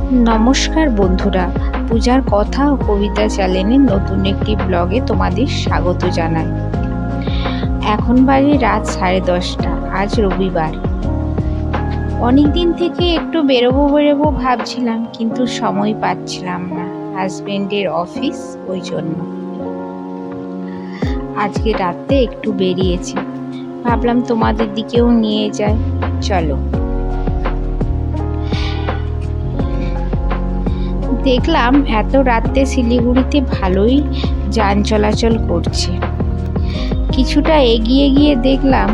নমস্কার বন্ধুরা, পূজার কথা ও কবিতা চ্যানেলের নতুন একটি ব্লগে তোমাদের স্বাগত জানাই। এখন বাজে রাত 10:30। আজ রবিবার। অনেক দিন থেকে একটু বেরোবো ভাবছিলাম, কিন্তু সময় পাচ্ছিলাম না, হাজবেন্ডের অফিস, ওই জন্য আজকে রাতে একটু বেরিয়েছি। ভাবলাম তোমাদের দিকেও নিয়ে যাই, চলো। দেখলাম এত রাতে শিলিগুড়িতে ভালোই যান চলাচল করছে। কিছুটা এগিয়ে গিয়ে দেখলাম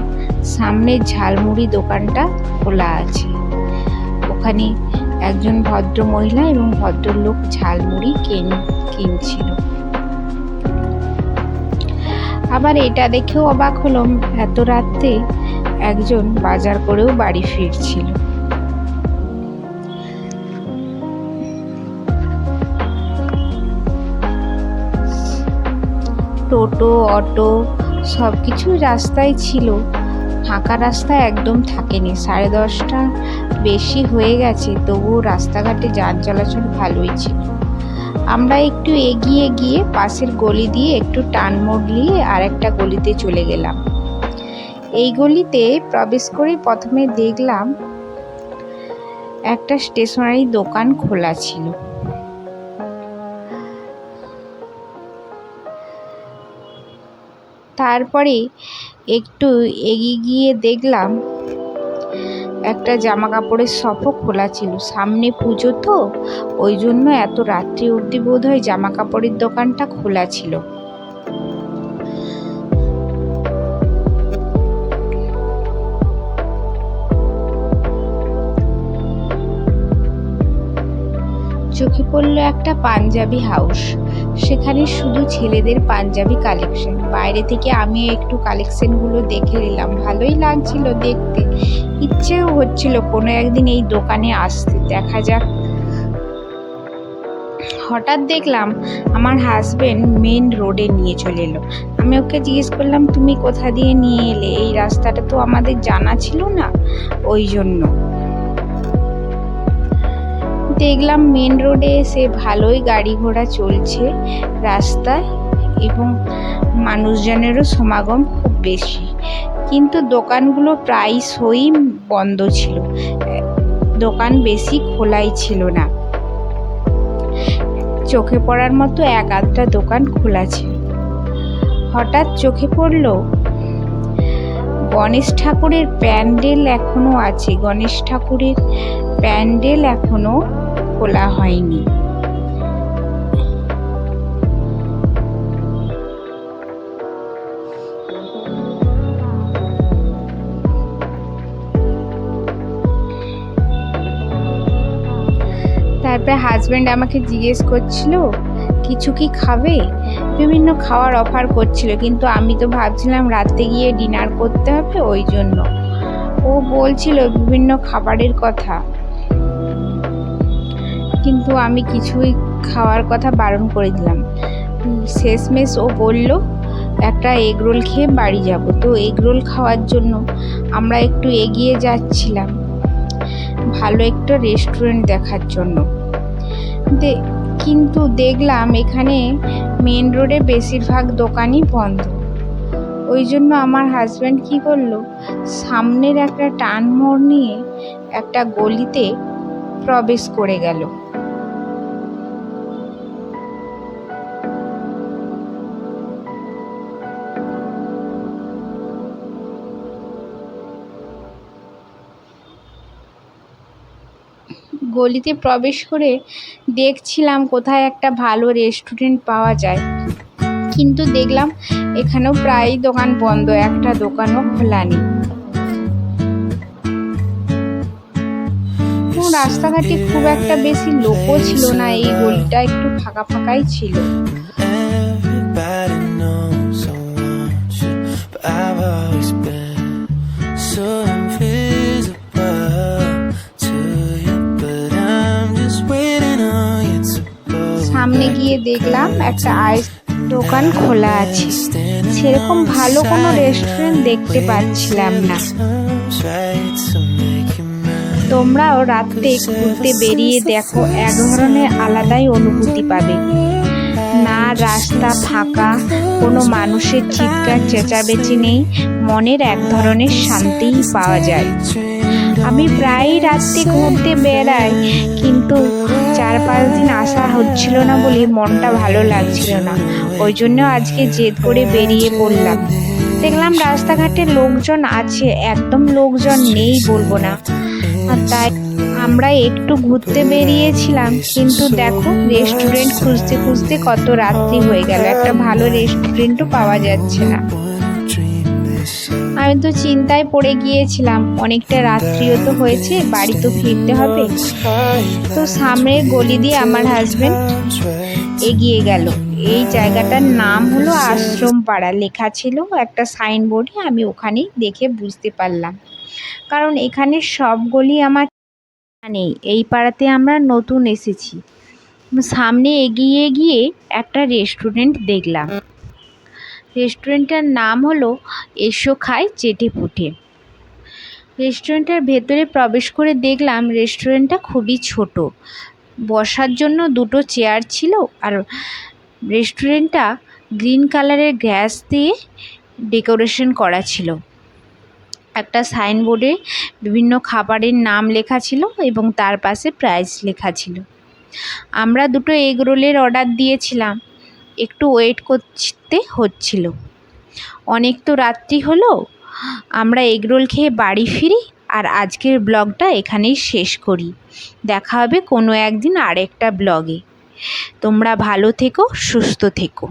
সামনের ঝালমুড়ি দোকানটা খোলা আছে। ওখানে একজন ভদ্র মহিলা এবং ভদ্রলোক ঝালমুড়ি কিনছিল। আবার এটা দেখেও অবাক হলাম, এত রাতে একজন বাজার করেও বাড়ি ফিরছিল। টোটো, অটো সব কিছু রাস্তায় ছিল, ফাঁকা রাস্তা একদম থাকেনি। 10:30টা বেশি হয়ে গেছে, তবুও রাস্তাঘাটে যান চলাচল ভালোই ছিল। আমরা একটু এগিয়ে গিয়ে পাশের গলি দিয়ে একটু টান মোড় নিয়ে আরেকটা গলিতে চলে গেলাম। এই গলিতে প্রবেশ করে প্রথমে দেখলাম একটা স্টেশনারি দোকান খোলা ছিল। তারপরে একটু এগিয়ে গিয়ে দেখলাম একটা জামা কাপড়ের শপও খোলা ছিল। সামনে পুজো তো, ওই জন্য এত রাত্রি অবধি বোধহয় জামা কাপড়ের দোকানটা খোলা ছিল। চোখে পড়লো একটা পাঞ্জাবি হাউস। সেখানে শুধু ছেলেদের পাঞ্জাবি কালেকশন। বাইরে থেকে আমি একটু কালেকশনগুলো দেখে নিলাম, ভালোই লাগছিল দেখতে। ইচ্ছেও হচ্ছিল কোনো একদিন এই দোকানে আসতে, দেখা যাক। হঠাৎ দেখলাম আমার হাজবেন্ড মেন রোডে নিয়ে চলে এলো। আমি ওকে জিজ্ঞেস করলাম, তুমি কোথা দিয়ে নিয়ে এলে? এই রাস্তাটা তো আমাদের জানা ছিল না, ওই জন্য। দেখলাম মেন রোডে এসে ভালোই গাড়ি ঘোড়া চলছে রাস্তায়, এবং মানুষজনেরও সমাগম খুব বেশি, কিন্তু দোকানগুলো প্রায়শই বন্ধ ছিল, দোকান বেশি খোলাই ছিল না। চোখে পড়ার মতো এক আধটা দোকান খোলা ছিল। হঠাৎ চোখে পড়ল গণেশ ঠাকুরের প্যান্ডেল এখনো আছে। গণেশ ঠাকুরের প্যান্ডেল এখনো খোলা হয়নি। তারপরে হাজবেন্ড আমাকে জিজ্ঞেস করছিল, কিছু কি খাবে? বিভিন্ন খাওয়ার অফার করছিল, কিন্তু আমি তো ভাবছিলাম রাতে গিয়ে ডিনার করতে হবে, ওই জন্য। ও বলছিল বিভিন্ন খাবারের কথা, কিন্তু আমি কিছুই খাওয়ার কথা বারণ করে দিলাম। শেষমেশ ও বলল একটা এগরোল খেয়ে বাড়ি যাব। তো এগরোল খাওয়ার জন্য আমরা একটু এগিয়ে যাচ্ছিলাম ভালো একটা রেস্টুরেন্ট দেখার জন্য। কিন্তু দেখলাম এখানে মেন রোডে বেশিরভাগ দোকানই বন্ধ। ওই জন্য আমার হাজব্যান্ড কি করলো, সামনের একটা টান মোড় নিয়ে একটা গলিতে প্রবেশ করে গেল। গলিতে প্রবেশ করে দেখছিলাম কোথায় একটা ভালো রেস্টুরেন্ট পাওয়া যায়, কিন্তু দেখলাম এখানেও প্রায় দোকান বন্ধ, একটা দোকানও খোলা নেই। রাস্তাঘাটে খুব একটা বেশি লোকও ছিল না, এই গলিটা একটু ফাঁকা ফাঁকাই ছিল। সামনে গিয়ে দেখলাম একটা আইস দোকান খোলা আছে। সেরকম ভালো কোনো রেস্টুরেন্ট দেখতে পাচ্ছিলাম না। তো তোমরাও রাত্রে ঘুরতে বেরিয়ে দেখো, এক ধরনের আলাদাই অনুভূতি পাবে। না রাস্তা ফাঁকা, কোনো মানুষের চিৎকার চেঁচামেচি নেই, মনের এক ধরনের শান্তিই পাওয়া যায়। আমি প্রায়ই রাত্রে ঘুরতে বেড়াই, কিন্তু 4-5 দিন আসা হচ্ছিল না বলে মনটা ভালো লাগছিল না। ওই জন্য আজকে জেদ করে বেরিয়ে পড়লাম। দেখলাম রাস্তাঘাটে লোকজন আছে, একদম লোকজন নেই বলবো না। আর তাই আমরা একটু ঘুরতে বেরিয়েছিলাম, কিন্তু দেখো রেস্টুরেন্ট খুঁজতে খুঁজতে কত রাত্রি হয়ে গেল, একটা ভালো রেস্টুরেন্টও পাওয়া যাচ্ছে না। আমি তো চিন্তায় পড়ে গিয়েছিলাম, অনেকটা রাত্রিও তো হয়েছে, বাড়ি তো ফিরতে হবে। তো সামনের গলি দিয়ে আমার হাজবেন্ড এগিয়ে গেল। এই জায়গাটার নাম হলো আশ্রম পাড়া, লেখা ছিল একটা সাইনবোর্ডে, আমি ওখানেই দেখে বুঝতে পারলাম, কারণ এখানে সব গলি আমার নেই, এই পাড়াতে আমরা নতুন এসেছি। সামনে এগিয়ে গিয়ে একটা রেস্টুরেন্ট দেখলাম। রেস্টুরেন্টটার নাম হলো এসো খাই চেটে পুটে। রেস্টুরেন্টের ভেতরে প্রবেশ করে দেখলাম রেস্টুরেন্টটা খুবই ছোট, বসার জন্য 2টো চেয়ার ছিল, আর রেস্টুরেন্টটা গ্রিন কালারের গ্যাস দিয়ে ডেকোরেশন করা ছিল। একটা সাইনবোর্ডে বিভিন্ন খাবারের নাম লেখা ছিল এবং তার পাশে প্রাইস লেখা ছিল। আমরা 2টো এগ রোলের অর্ডার দিয়েছিলাম, একটু ওয়েট করতে হচ্ছিল। অনেক তো রাত্রি হলো, আমরা এগ রোল খেয়ে বাড়ি ফিরি, আর আজকের ব্লগটা এখানেই শেষ করি। দেখা হবে কোনো একদিন আরেকটা ব্লগে। তোমরা ভালো থেকো, সুস্থ থেকো।